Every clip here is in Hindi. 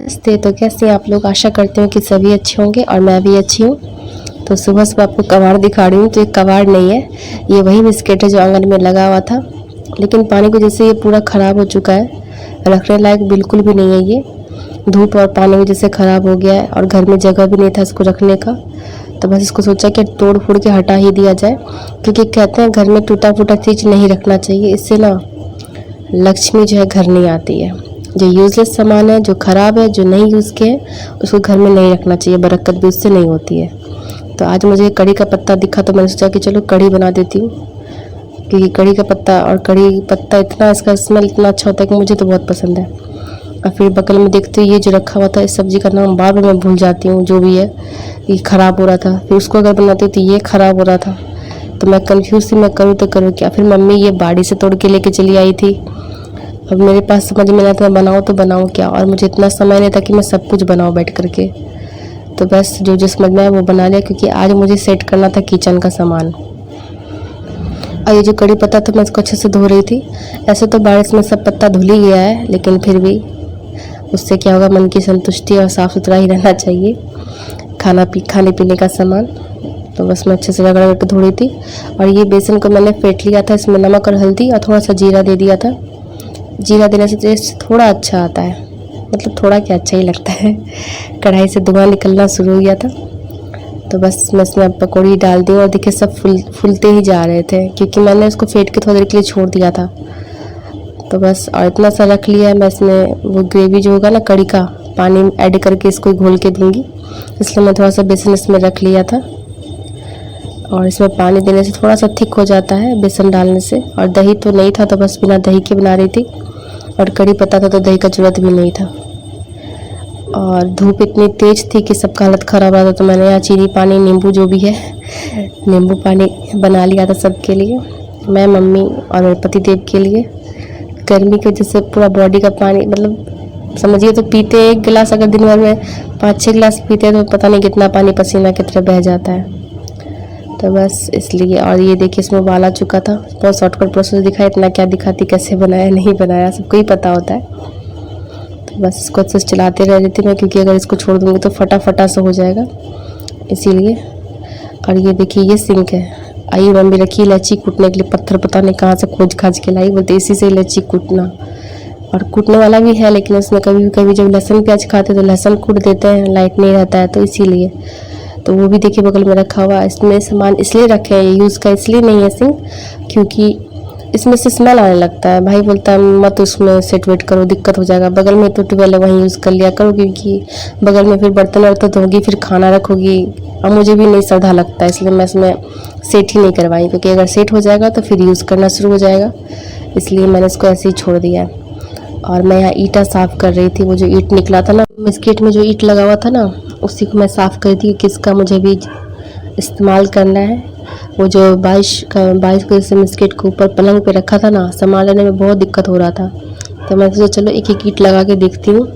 नमस्ते। तो कैसे हैं आप लोग? आशा करते हो कि सभी अच्छे होंगे और मैं भी अच्छी हूँ। तो सुबह सुबह आपको कबाड़ दिखा रही हूँ। तो ये कबाड़ नहीं है, ये वही बिस्किट है जो आंगन में लगा हुआ था, लेकिन पानी की वजह से ये पूरा ख़राब हो चुका है। रखने लायक बिल्कुल भी नहीं है ये। धूप और पानी की वजह से ख़राब हो गया है और घर में जगह भी नहीं था इसको रखने का। तो बस इसको सोचा कि तोड़ फोड़ के हटा ही दिया जाए, क्योंकि कहते हैं घर में टूटा फूटा चीज़ नहीं रखना चाहिए। इससे ना लक्ष्मी जो है घर नहीं आती है। जो यूज़लेस सामान है, जो ख़राब है, जो नहीं यूज़ किए हैं, उसको घर में नहीं रखना चाहिए। बरकत भी उससे नहीं होती है। तो आज मुझे कड़ी का पत्ता दिखा तो मैंने सोचा कि चलो कड़ी बना देती हूँ, क्योंकि कड़ी का पत्ता और कड़ी पत्ता इतना, इसका स्मेल इतना अच्छा होता है कि मुझे तो बहुत पसंद है। और फिर बगल में देखते हुए ये जो रखा हुआ था, इस सब्ज़ी का नाम बार बार मैं भूल जाती हूँ, जो भी है ये ख़राब हो रहा था। फिर उसको अगर बनाती तो ये ख़राब हो रहा था। तो मैं कन्फ्यूज़ थी, मैं करूँ तो करूँ क्या। फिर मम्मी ये बाड़ी से तोड़ के लेके चली आई थी। अब मेरे पास समझ में नहीं आता मैं बनाऊँ तो बनाऊँ क्या, और मुझे इतना समय नहीं था कि मैं सब कुछ बनाऊँ बैठ करके। तो बस जो जो समझ में आया वो बना लिया, क्योंकि आज मुझे सेट करना था किचन का सामान। और ये जो कड़ी पत्ता था मैं इसको अच्छे से धो रही थी। ऐसे तो बारिश में सब पत्ता धुल ही गया है, लेकिन फिर भी उससे क्या होगा, मन की संतुष्टि और साफ़ सुथरा ही रहना चाहिए खाने पीने का सामान। तो बस मैं अच्छे से रगड़ करके धो रही थी। और ये बेसन को मैंने फेंट लिया था, इसमें नमक और हल्दी और थोड़ा सा जीरा दे दिया था। जीरा देने से टेस्ट थोड़ा अच्छा आता है, मतलब थोड़ा क्या, अच्छा ही लगता है। कढ़ाई से धुआं निकलना शुरू हो गया था। तो बस मैं इसमें पकौड़ी डाल दी और देखिए सब फूलते ही जा रहे थे, क्योंकि मैंने उसको फेंट के थोड़ी देर के लिए छोड़ दिया था। तो बस और इतना सा रख लिया है। मैं इसमें वो ग्रेवी जो होगा ना कड़ी का, पानी ऐड करके इसको घोल के दूंगी, इसलिए मैं थोड़ा सा बेसन इसमें रख लिया था। और इसमें पानी देने से थोड़ा सा थिक हो जाता है बेसन डालने से। और दही तो नहीं था, तो बस बिना दही के बना रही थी। और कड़ी पत्ता था तो दही का ज़रूरत भी नहीं था। और धूप इतनी तेज़ थी कि सबका हालत ख़राब रहा था। तो मैंने यहाँ चीनी पानी, नींबू जो भी है, नींबू पानी बना लिया था सबके लिए, मैं, मम्मी और मेरे पति देव के लिए। गर्मी की वजह से पूरा बॉडी का पानी, मतलब समझिए तो पीते एक गिलास, अगर दिन भर में 5-6 गिलास पीते हैं तो पता नहीं कितना पानी पसीना की तरह बह जाता है। तो बस इसलिए। और ये देखिए इसमें उबाल आ चुका था। बहुत शॉर्टकट प्रोसेस दिखाया, इतना क्या दिखाती, कैसे बनाया नहीं बनाया सबको ही पता होता है। तो बस इसको अच्छे से चलाते रह रही थी मैं, क्योंकि अगर इसको छोड़ दूँगी तो फटा सा हो जाएगा, इसीलिए। और ये देखिए ये सिंक है। आई मम्मी रखी इलायची कूटने के लिए, पत्थर पता नहीं कहाँ से खोज खाज के लाई, बोलते इसी से इलायची कूटना। और कूटने वाला भी है, लेकिन उसमें कभी कभी जब लहसुन प्याज खाते तो लहसुन कूट देते हैं, लाइट नहीं रहता है, तो इसीलिए। तो वो भी देखिए बगल में रखा हुआ। इसमें सामान इसलिए रखे हैं, यूज़ का इसलिए नहीं है सिंक, क्योंकि इसमें से स्मेल आने लगता है। भाई बोलता है मत उसमें सेट वेट करो, दिक्कत हो जाएगा। बगल में तो ट्यूबवेल है, वहीं यूज़ कर लिया करो, क्योंकि बगल में फिर बर्तन वर्तन धोगी, फिर खाना रखोगी, और मुझे भी नहीं श्रद्धा लगता है, इसलिए मैं इसमें सेट ही नहीं करवाई। क्योंकि अगर सेट हो जाएगा तो फिर यूज़ करना शुरू हो जाएगा, इसलिए मैंने इसको ऐसे ही छोड़ दिया है। और मैं यहाँ ईंटा साफ़ कर रही थी। वो जो ईंट निकला था ना, बिस्किट में जो ईंट लगा हुआ था ना, उसी को मैं साफ़ कर दी, किसका मुझे भी इस्तेमाल करना है। वो जो 22 के से बिस्किट को ऊपर पलंग पे रखा था ना, सामान लेने में बहुत दिक्कत हो रहा था। तो मैं सोचा चलो एक एक ईंट लगा के देखती हूँ।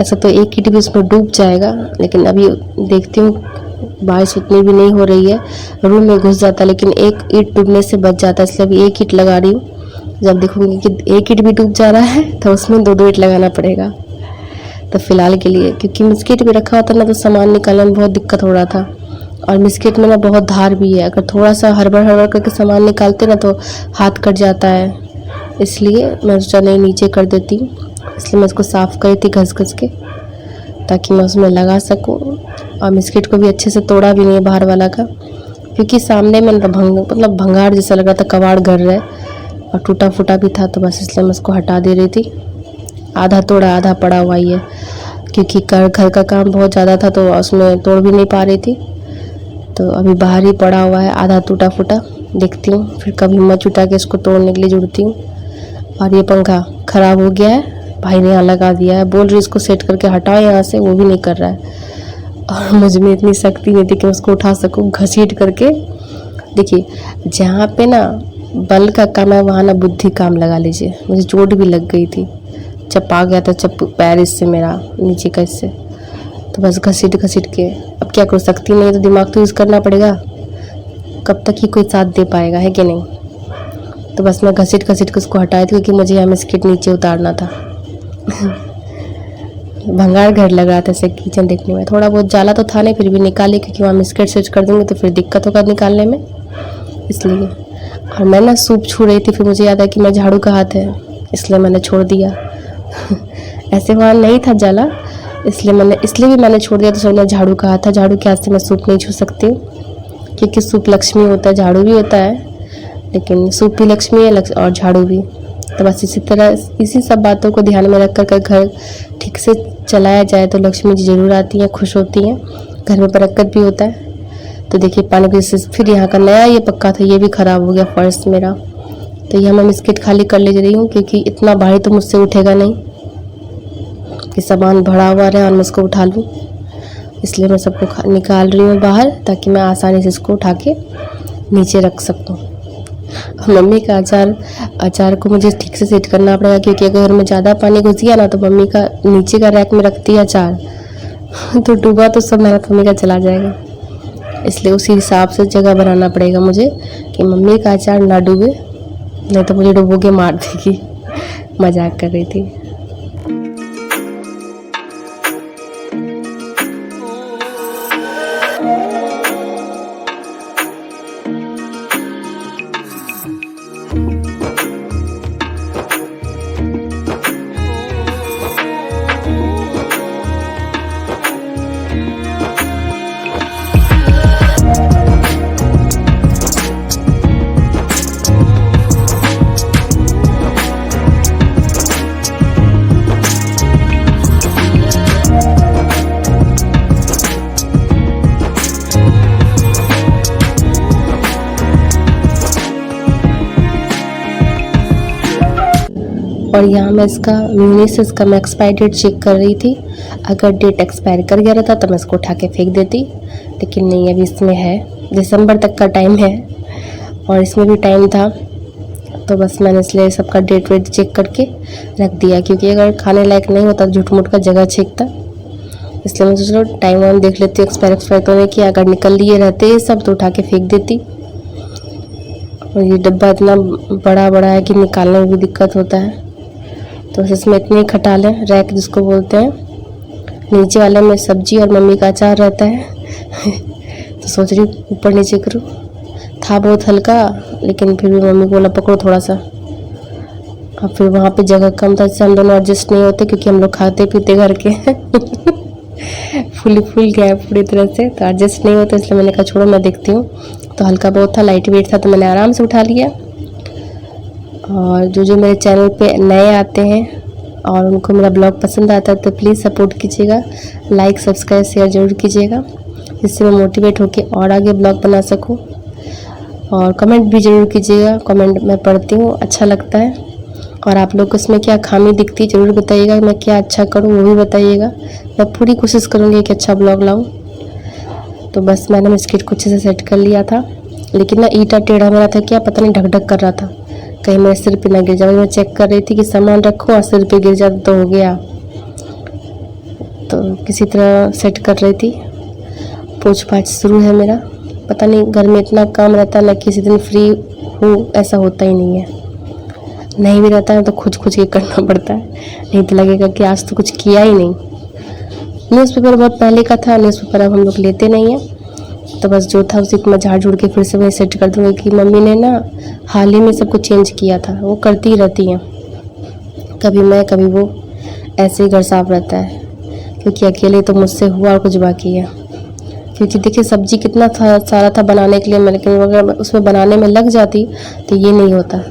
ऐसा तो एक ईंट भी उसमें डूब जाएगा, लेकिन अभी देखती हूँ, बारिश उतनी भी नहीं हो रही है, रूम में घुस जाता, लेकिन एक ईंट डूबने से बच जाता है, इसलिए अभी एक ईंट लगा रही हूँ। जब देखूंगी कि एक ईंट भी डूब जा रहा है तो उसमें 2-2 ईंट लगाना पड़ेगा। तो फिलहाल के लिए, क्योंकि बिस्किट भी रखा होता ना तो सामान निकालने में बहुत दिक्कत हो रहा था। और बिस्किट में ना बहुत धार भी है, अगर थोड़ा सा हड़बड़ करके सामान निकालते ना तो हाथ कट जाता है, इसलिए मैं सोचा नहीं नीचे कर देती हूँ। इसलिए मैं इसको साफ़ करी थी घस के, ताकि मैं उसमें लगा सकूँ। और बिस्किट को भी अच्छे से तोड़ा भी नहीं है बाहर वाला का, क्योंकि सामने में मतलब भंगार जैसा लग रहा था, कबाड़ घर है और टूटा फूटा भी था। तो बस इसलिए मैं उसको हटा दे रही थी। आधा तोड़ा आधा पड़ा हुआ ही है, क्योंकि घर का काम बहुत ज़्यादा था तो उसमें तोड़ भी नहीं पा रही थी। तो अभी बाहर ही पड़ा हुआ है आधा टूटा फूटा। देखती हूँ फिर कभी हिम्मत जुटा के इसको तोड़ने के लिए जुड़ती हूँ। और ये पंखा ख़राब हो गया है, भाई ने यहाँ लगा दिया है, बोल रही इसको सेट करके हटाओ यहाँ से, वो भी नहीं कर रहा है। और मुझ में इतनी शक्ति नहीं थी कि उसको उठा सकूँ घसीट करके। देखिए जहाँ पे ना बल का काम है, वहाँ ना बुद्धि काम लगा लीजिए। मुझे चोट भी लग गई थी, चपा गया था पैर इससे, मेरा नीचे का इससे। तो बस घसीट के, अब क्या करूँ, शक्ति नहीं है तो दिमाग तो यूज़ करना पड़ेगा, कब तक ही कोई साथ दे पाएगा, है कि नहीं। तो बस मैं घसीट के उसको हटाई थी, क्योंकि मुझे यहाँ बिस्किट नीचे उतारना था। भंगार घर लग रहा था ऐसे किचन देखने में। थोड़ा बहुत जाला तो था नहीं, फिर भी निकाले क्योंकि वहाँ बिस्किट स्विच कर दूँगी तो फिर दिक्कत होगा निकालने में, इसलिए। और मैं ना सूप छू रही थी, फिर मुझे याद आया कि मैं झाड़ू का हाथ है, इसलिए मैंने छोड़ दिया। ऐसे वहाँ नहीं था जाला, इसलिए भी मैंने छोड़ दिया। तो सोना झाड़ू का हाथ था, झाड़ू के हाथ से मैं सूप नहीं छू सकती हूँ क्योंकि सूप लक्ष्मी होता है, झाड़ू भी होता है, लेकिन सूप भी लक्ष्मी है और झाड़ू भी। तो बस इसी सब बातों को ध्यान में रख कर घर ठीक से चलाया जाए तो लक्ष्मी जी ज़रूर आती हैं, खुश होती हैं, घर में बरकत भी होता है। तो देखिए पानी की वजह से फिर यहाँ का नया ये पक्का था, ये भी ख़राब हो गया फर्श मेरा। तो यहाँ मैं बिस्किट खाली कर ले रही हूँ क्योंकि इतना भारी तो मुझसे उठेगा नहीं कि सामान भरा हुआ रहे और मैं इसको उठा लूँ, इसलिए मैं सबको निकाल रही हूँ बाहर ताकि मैं आसानी से इसको उठा के नीचे रख सकूँ। मम्मी का अचार को मुझे ठीक से सेट करना पड़ेगा क्योंकि अगर मैं ज़्यादा पानी घुस गया ना तो मम्मी का नीचे का रैक में रखती है अचार, तो डूबा तो सब मेहनत मम्मी का चला जाएगा। इसलिए उसी हिसाब से जगह बनाना पड़ेगा मुझे कि मम्मी का अचार ना डूबे, नहीं तो मुझे डूबो के मार देगी। मजाक कर रही थी। और यहाँ मैं इसका म्यूनिस का मैं एक्सपायरी डेट चेक कर रही थी। अगर डेट एक्सपायर कर गया रहता तो मैं इसको उठा के फेंक देती, लेकिन नहीं, अभी इसमें है, दिसंबर तक का टाइम है और इसमें भी टाइम था। तो बस मैंने इसलिए सबका डेट वेट चेक करके रख दिया क्योंकि अगर खाने लायक नहीं होता झूठ मूठ का जगह छेकता, इसलिए मैं सोच रहा टाइम वाइम देख लेती हूँ, एक्सपायर तो नहीं किया। अगर निकल लिए रहते ये सब तो उठा के फेंक देती। और ये डब्बा इतना बड़ा है कि निकालने में भी दिक्कत होता है, तो इसमें इतने खटा लें, रैक जिसको बोलते हैं। नीचे वाले में सब्जी और मम्मी का अचार रहता है। तो सोच रही ऊपर नीचे करूँ, था बहुत हल्का, लेकिन फिर भी मम्मी को बोला पकड़ो थोड़ा सा। अब फिर वहाँ पे जगह कम था, इससे हम दोनों एडजस्ट नहीं होते क्योंकि हम लोग खाते पीते घर के फुल गया पूरी तरह से, तो एडजस्ट नहीं होता, इसलिए मैंने कहा छोड़ो मैं देखती हूँ। तो हल्का बहुत था, लाइट वेट था, तो मैंने आराम से उठा लिया। और जो मेरे चैनल पे नए आते हैं और उनको मेरा ब्लॉग पसंद आता है तो प्लीज़ सपोर्ट कीजिएगा, लाइक सब्सक्राइब शेयर ज़रूर कीजिएगा, जिससे मैं मोटिवेट होकर और आगे ब्लॉग बना सकूं। और कमेंट भी ज़रूर कीजिएगा, कमेंट मैं पढ़ती हूँ, अच्छा लगता है। और आप लोग को इसमें क्या खामी दिखती है ज़रूर बताइएगा, मैं क्या अच्छा करूँ वो भी बताइएगा। मैं पूरी कोशिश करूँगी कि अच्छा ब्लॉग लाऊँ। तो बस मैंने बिस्किट को अच्छे से सेट कर लिया था, लेकिन ना ईटा टेढ़ा मेरा था, क्या पता नहीं ढक कर रहा था, कहीं मेरे सिर पे ना गिर जाए। मैं चेक कर रही थी कि सामान रखो और सिर पे गिर जाता तो हो गया, तो किसी तरह सेट कर रही थी। पूछ पाछ शुरू है मेरा, पता नहीं घर में इतना काम रहता है ना, किसी दिन फ्री हूँ ऐसा होता ही नहीं है। नहीं भी रहता है तो खुद के करना पड़ता है, नहीं तो लगेगा कि आज तो कुछ किया ही नहीं। न्यूज़पेपर बहुत पहले का था, न्यूज़पेपर अब हम लोग लेते नहीं हैं, तो बस जो था उसी को मैं झाड़ झूड़ के फिर से वही सेट कर दूँगी कि मम्मी ने ना हाल ही में सब कुछ चेंज किया था, वो करती रहती हैं, कभी मैं कभी वो, ऐसे ही घर साफ रहता है क्योंकि अकेले तो मुझसे हुआ और कुछ बाकी है। क्योंकि देखिए सब्जी कितना सारा था बनाने के लिए, लेकिन अगर उसमें बनाने में लग जाती तो ये नहीं होता।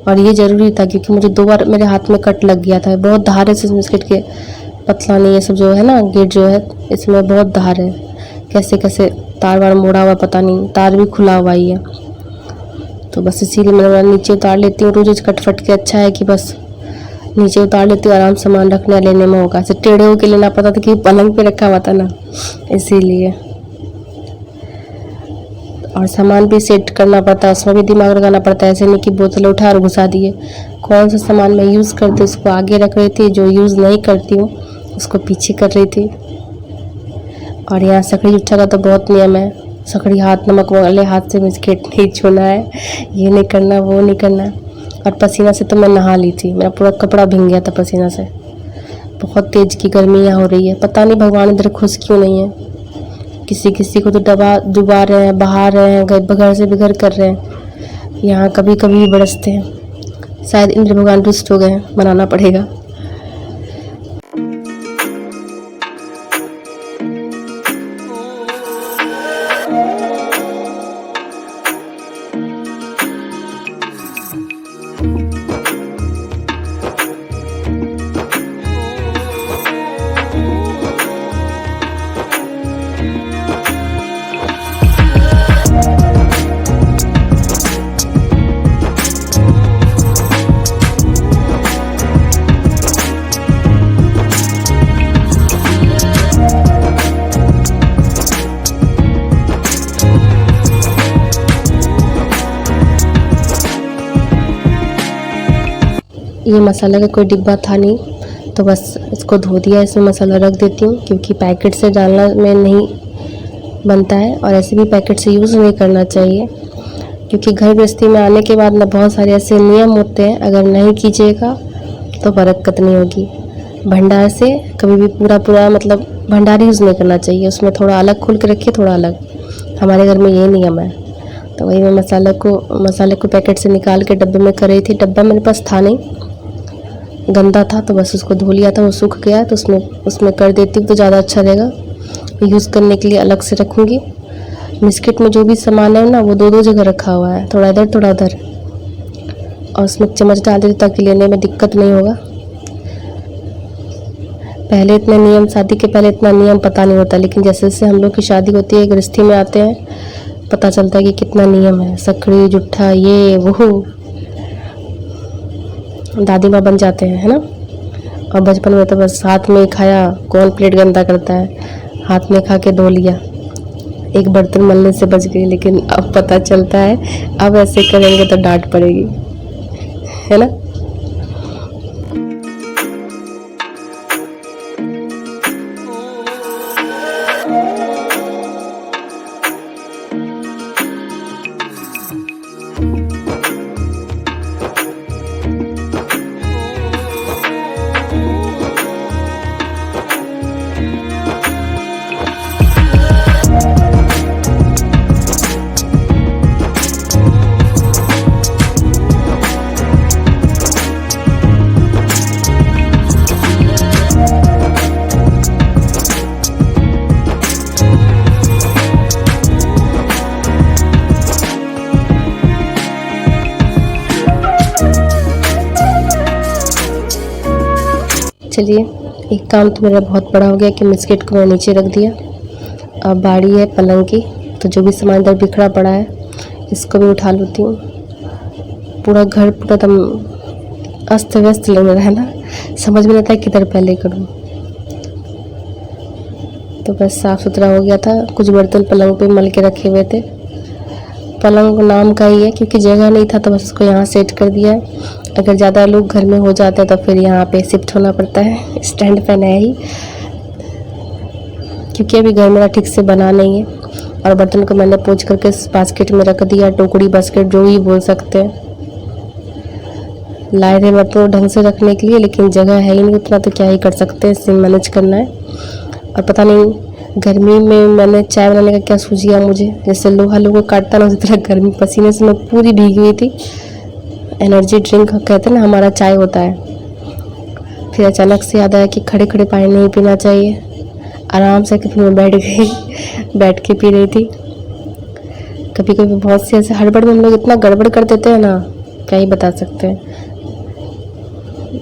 और ये ज़रूरी था क्योंकि मुझे 2 बार मेरे हाथ में कट लग गया था, बहुत धार है इस बिस्किट के, पतला नहीं, ये सब जो है ना गेट जो है इसमें बहुत धार है, कैसे तार वार मोड़ा हुआ पता नहीं, तार भी खुला हुआ ही है। तो बस इसीलिए मैं नीचे उतार लेती हूँ रोज कटफट के, अच्छा है कि बस नीचे उतार लेती हूँ, आराम सामान रखने लेने में होगा। ऐसे टेढ़े होके लेना पता था कि पलंग पे रखा हुआ था ना, इसीलिए। और सामान भी सेट करना पड़ता है, उसमें भी दिमाग लगाना पड़ता है, ऐसे नहीं कि बोतल उठा और घुसा दिए। कौन सा सामान मैं यूज़ करती उसको आगे रख रही थी, जो यूज़ नहीं करती हूँ उसको पीछे कर रही थी। और यहाँ सकड़ी जुट्ठा का तो बहुत नियम है, सकड़ी हाथ नमक वाले हाथ से बिस्किट नहीं छूना है, ये नहीं करना वो नहीं करना। और पसीना से तो मैं नहा ली थी, मेरा पूरा कपड़ा भीग गया था पसीना से, बहुत तेज की गर्मी यहाँ हो रही है। पता नहीं भगवान इधर खुश क्यों नहीं है। किसी किसी को तो डुबा रहे हैं, बहा रहे हैं, घर से बेघर कर रहे हैं। यहाँ कभी कभी बरसते हैं। शायद इंद्र भगवान रुष्ट हो गए हैं, मनाना पड़ेगा। ये मसाला का कोई डिब्बा था नहीं, तो बस इसको धो दिया। इसमें मसाला रख देती हूँ क्योंकि पैकेट से डालना में नहीं बनता है और ऐसे भी पैकेट से यूज़ नहीं करना चाहिए, क्योंकि घर गृहस्थी में आने के बाद ना बहुत सारे ऐसे नियम होते हैं, अगर नहीं कीजिएगा तो बरकत नहीं होगी। भंडार से कभी भी पूरा मतलब भंडार यूज़ नहीं करना चाहिए, उसमें थोड़ा अलग खोल के रखिए, थोड़ा अलग। हमारे घर में ये नियम है। तो वही मैं मसाले को पैकेट से निकाल के डब्बे में कर रही थी। डब्बा मेरे पास था नहीं, गंदा था, तो बस उसको धो लिया था। वो सूख गया तो उसमें कर देती हूँ तो ज़्यादा अच्छा रहेगा। यूज़ करने के लिए अलग से रखूँगी। बिस्किट में जो भी सामान है ना, वो दो जगह रखा हुआ है, थोड़ा इधर थोड़ा उधर, और उसमें चम्मच डाल देती ताकि लेने में दिक्कत नहीं होगा। शादी के पहले इतना नियम पता नहीं होता, लेकिन जैसे जैसे हम लोग की शादी होती है, गृहस्थी में आते हैं, पता चलता है कि कितना नियम है। सकड़ी जुट्ठा ये वो दादी माँ बन जाते हैं, है ना। और बचपन में तो बस हाथ में खाया, कौन प्लेट गंदा करता है, हाथ में खा के धो लिया, एक बर्तन मलने से बच गई। लेकिन अब पता चलता है अब ऐसे करेंगे तो डांट पड़ेगी, है ना। चलिए, एक काम तो मेरा बहुत बड़ा हो गया कि बिस्किट को मैं नीचे रख दिया। अब बारी है पलंग की, तो जो भी सामान इधर बिखरा पड़ा है इसको भी उठा लेती हूँ। पूरा घर पूरा एकदम अस्त व्यस्त लग रहा है ना, समझ में नहीं आता किधर पहले करूँ। तो बस साफ़ सुथरा हो गया था। कुछ बर्तन पलंग पे मल के रखे हुए थे। पलंग नाम का ही है क्योंकि जगह नहीं था, तो बस उसको यहाँ सेट कर दिया है। अगर ज़्यादा लोग घर में हो जाते हैं तो फिर यहाँ पे शिफ्ट होना पड़ता है। स्टैंड फैन है ही, क्योंकि अभी घर मेरा ठीक से बना नहीं है। और बर्तन को मैंने पोंछ करके बास्केट में रख दिया, टोकरी बास्केट जो भी बोल सकते हैं। लाए थे बर्तन ढंग से रखने के लिए, लेकिन जगह है ही नहीं उतना, तो क्या ही कर सकते हैं, इससे मैनेज करना है। और पता नहीं गर्मी में मैंने चाय बनाने का क्या सूझ गया मुझे, जैसे लोहा काटता ना, उसी तरह गर्मी पसीने से मैं पूरी भीगी हुई थी। एनर्जी ड्रिंक कहते हैं ना, हमारा चाय होता है। फिर अचानक से याद आया कि खड़े खड़े पानी नहीं पीना चाहिए। आराम से फिर मैं बैठ गई, बैठ के पी रही थी। कभी कभी बहुत से ऐसे हड़बड़ में हम लोग इतना गड़बड़ कर देते हैं ना, क्या ही बता सकते हैं,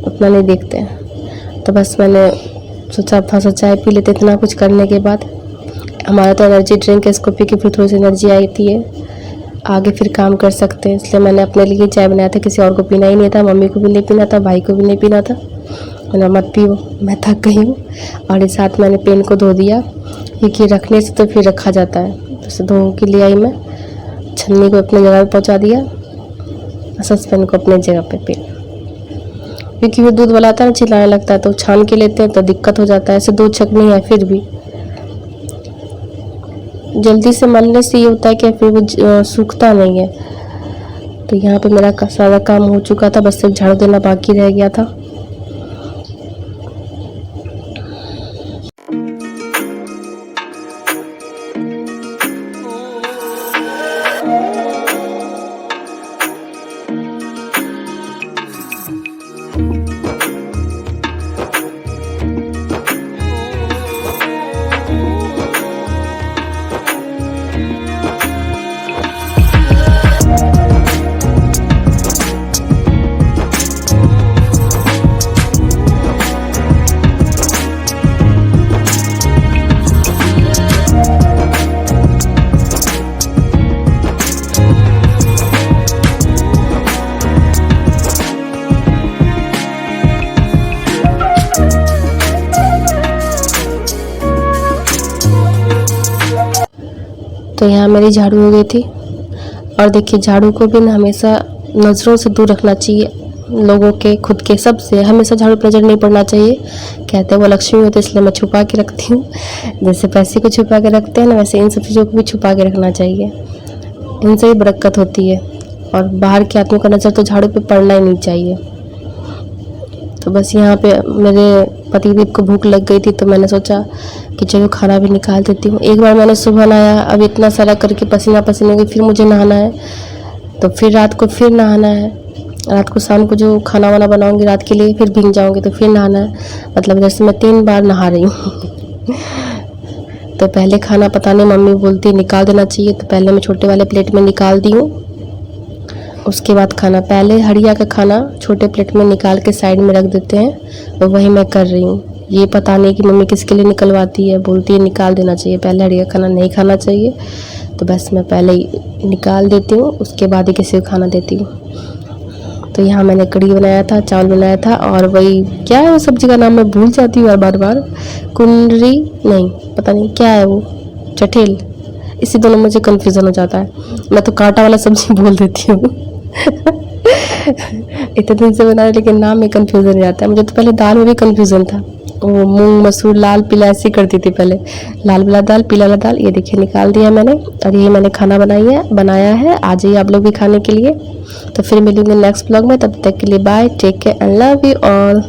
उतना नहीं देखते हैं। तो बस मैंने सोचा थोड़ा चाय पी लेते। इतना कुछ करने के बाद हमारा तो एनर्जी ड्रिंक है, इसको पी के फिर थोड़ी सी एनर्जी आती है, आगे फिर काम कर सकते हैं। इसलिए मैंने अपने लिए चाय बनाया था, किसी और को पीना ही नहीं था। मम्मी को भी नहीं पीना था, भाई को भी नहीं पीना था। मैंने मत पियो, मैं थक गई हूँ। और इस साथ मैंने पेन को धो दिया, क्योंकि रखने से तो फिर रखा जाता है। तो धो के लिए आई मैं, छन्नी को अपने जगह पर पहुँचा दिया, सस्पेन को अपने जगह पे पे, क्योंकि वो दूध वाला आता है ना, चिल्लाने लगता है, तो छान के लेते हैं तो दिक्कत हो जाता है। ऐसे दूध छकनी है, फिर भी जल्दी से मलने से ये होता है कि फिर वो सूखता नहीं है। तो यहाँ पे मेरा सारा काम हो चुका था, बस सिर्फ झाड़ू देना बाकी रह गया था। तो यहाँ मेरी झाड़ू हो गई थी। और देखिए झाड़ू को भी ना हमेशा नज़रों से दूर रखना चाहिए, लोगों के, खुद के, सबसे हमेशा झाड़ू पर नजर नहीं पड़ना चाहिए। कहते हैं वो लक्ष्मी होती है, इसलिए मैं छुपा के रखती हूँ। जैसे पैसे को छुपा के रखते हैं ना, वैसे इन सब चीज़ों को भी छुपा के रखना चाहिए, इनसे ही बरकत होती है। और बाहर के आदमियों का नज़र तो झाड़ू पे पड़ना ही नहीं चाहिए। तो बस यहाँ पे मेरे पतिदेव को भूख लग गई थी, तो मैंने सोचा कि चलो खाना भी निकाल देती हूँ। एक बार मैंने सुबह नहाया, अब इतना सारा करके पसीना पसीना हो गई, फिर मुझे नहाना है, तो फिर रात को फिर नहाना है। रात को शाम को जो खाना वाना बनाऊंगी रात के लिए, फिर भीग जाऊंगी तो फिर नहाना है। मतलब जैसे मैं 3 बार नहा रही हूँ। तो पहले खाना पता नहीं मम्मी बोलती निकाल देना चाहिए, तो पहले मैं छोटे वाले प्लेट में निकाल दी हूँ। उसके बाद खाना, पहले हड़िया का खाना छोटे प्लेट में निकाल के साइड में रख देते हैं, तो वही मैं कर रही हूँ। ये पता नहीं कि मम्मी किसके लिए निकलवाती है, बोलती है निकाल देना चाहिए, पहले हड़िया का खाना नहीं खाना चाहिए। तो बस मैं पहले ही निकाल देती हूँ, उसके बाद ही किसी को खाना देती हूँ। तो यहाँ मैंने कढ़ी बनाया था, चावल बनाया था, और वही क्या है वो सब्जी का नाम मैं भूल जाती हूँ बार बार, कुंडरी नहीं, पता नहीं क्या है वो, चठेल, इसी दोनों मुझे कन्फ्यूज़न हो जाता है। मैं तो कांटा वाला सब्जी बोल देती हूँ। इतने दिन से बना रहे लेकिन नाम में कन्फ्यूज़न हो जाता है। मुझे तो पहले दाल में भी कन्फ्यूज़न था, वो मूंग मसूर लाल पीला ऐसी करती थी पहले, लाल वाला दाल पीला वाला दाल। ये देखिए निकाल दिया मैंने, और यही मैंने खाना बनाया है। आ जाइए आप लोग भी खाने के लिए। तो फिर मिलूंगी नेक्स्ट ब्लॉग में, तब तक के लिए bye, take care and love you all.